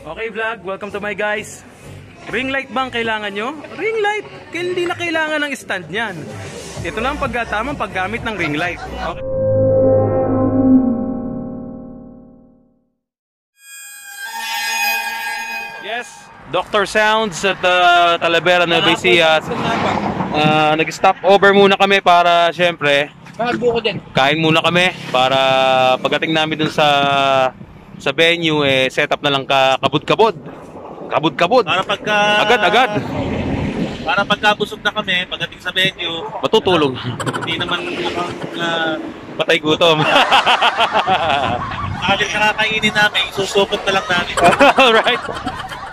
Okay vlog, welcome to my guys. Ring light bang kailangan nyo? Ring light, hindi na kailangan ng stand nyan. Ito na ang pagkatamang paggamit ng ring light. Okay. Yes, Dr. Sounds at Talavera, Nueva Ecija. Nag-stop over muna kami para syempre kain muna kami para pagdating namin dun sa venue set up na lang kabud-kabud. Kabud-kabud. Para pagka agad-agad. Para pagkabusog na kami pagdating sa venue, matutulog. Hindi naman patay gutom. Kahit nakakainin namin, isusupot na lang namin. Alright.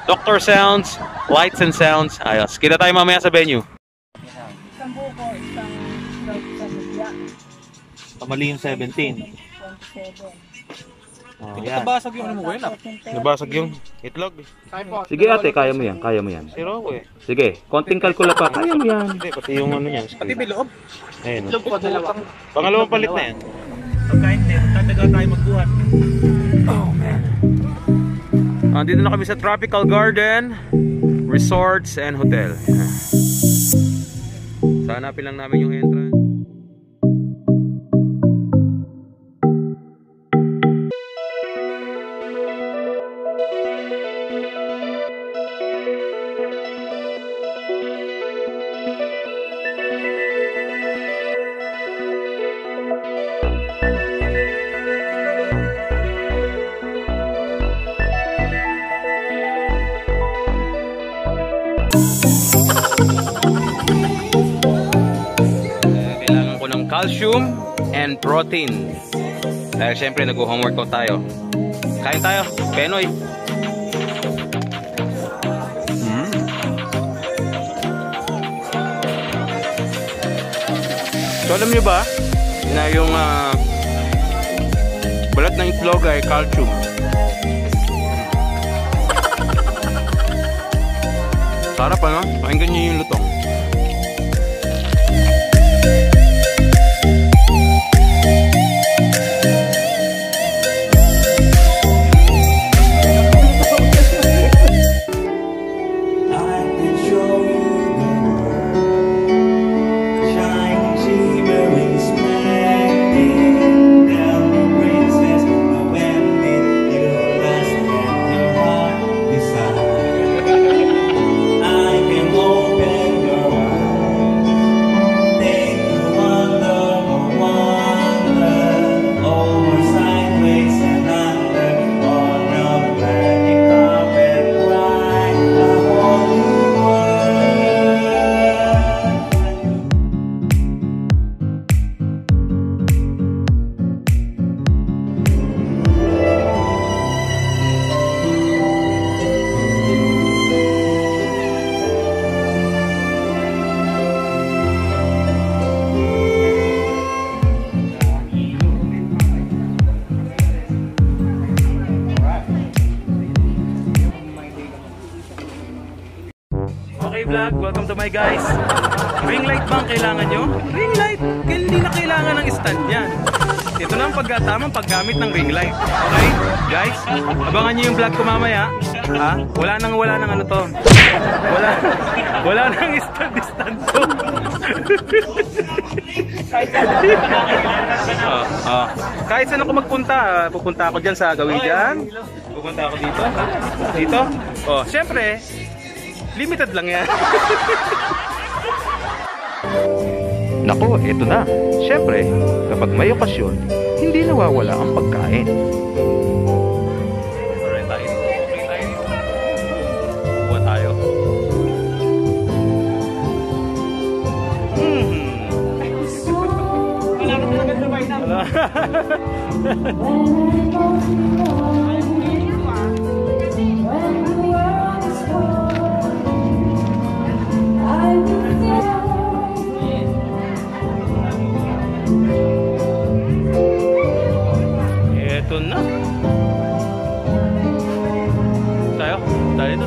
Dr. Sounds, Lights and Sounds. Ayos. Kita tayo mamaya sa venue. Isang buko, isang Pamali yung 17. 27. Oh, yan. Nabasag yung ano mo, Nabasag yung itlog. Sige ate, kaya mo yan, kaya mo yan. Siro ko eh. Sige, konting kalkula pa, kaya mo yan. Hindi, pati yung ano niyan. Pati may loob. Ayun. Loob ko dalawa. Pangalawang palit na yan. Pagkain din, tatagal tayo magbuhat. Oh man. Dito na kami sa Tropical Garden Resorts and Hotel. Hanapin lang namin yung entrance. Calcium and protein. Dahil syempre nag-homeworkout tayo. Kain tayo, Penoy. So alam nyo ba na yung balat ng itlog ay calcium. Sarap ano? Pakinggan nyo yung lutong. Vlog, welcome to my guys. Ring light bang kailangan nyo? Ring light, hindi na kailangan ng stand yan. Ito na ang pagkatamang paggamit ng ring light. Okay guys, abangan nyo yung vlog ko mamaya. Wala nang ano to. Wala nang stand to. Kahit saan ako magpunta, pupunta ako dyan sa gawin dyan. Pupunta ako dito. Dito. Syempre limited lang yan. Nako, eto na. Siyempre, kapag may okasyon, hindi nawawala ang pagkain. Alright tayo. Buwan tayo. Ito na. Tayo na.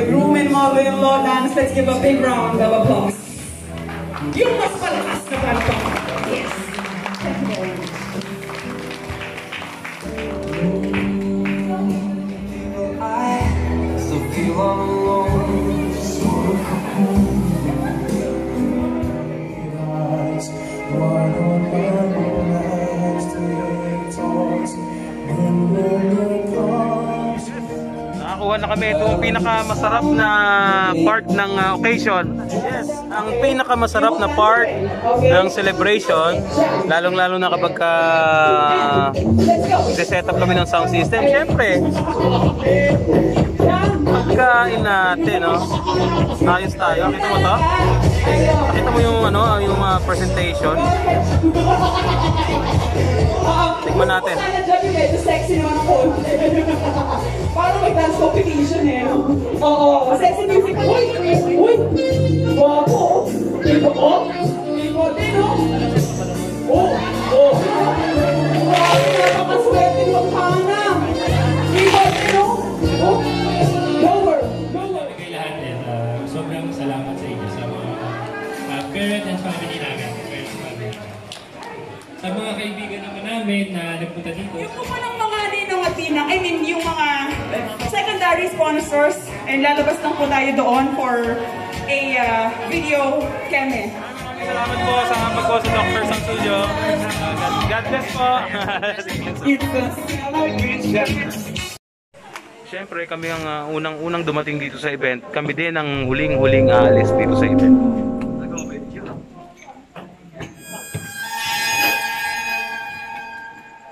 with Ruben Mother and Law Dance. Let's give a big round of applause. Yung mas palakas na palakpak. Yes. Thank you very much. Nakakuha na kami itong pinakamasarap na part ng occasion. Yes, ang pinakamasarap na part ng celebration, lalong-lalo na kapag set up kami ng sound system. Siyempre, pagkain natin, no? Ayos tayo. Nakita mo to? Nakita mo yung yung presentation. Tignan natin. Medyo sexy naman ako. Parang mag-dance competition eh. Oo, sexy music. Uy! Uy! Wapo! Ito ko? Ito din, no? Oh! Oh! Napakaswerte mo kana! Ito din, no? Oh! Lower! Lower! Kay lahat din, sobrang salamat sa inyo sa mga parent and family namin. Sa mga kaibigan naman namin na nagpunta dito. Yung po ng mga ninong at tinang, I mean, yung mga secondary sponsors, and lalabas lang po tayo doon for a video keme. Salamat po sa pag-host ng Dr. Sang Studio. God bless po. Siyempre, kami ang unang-unang dumating dito sa event. Kami din ang huling-huling aalis dito sa event.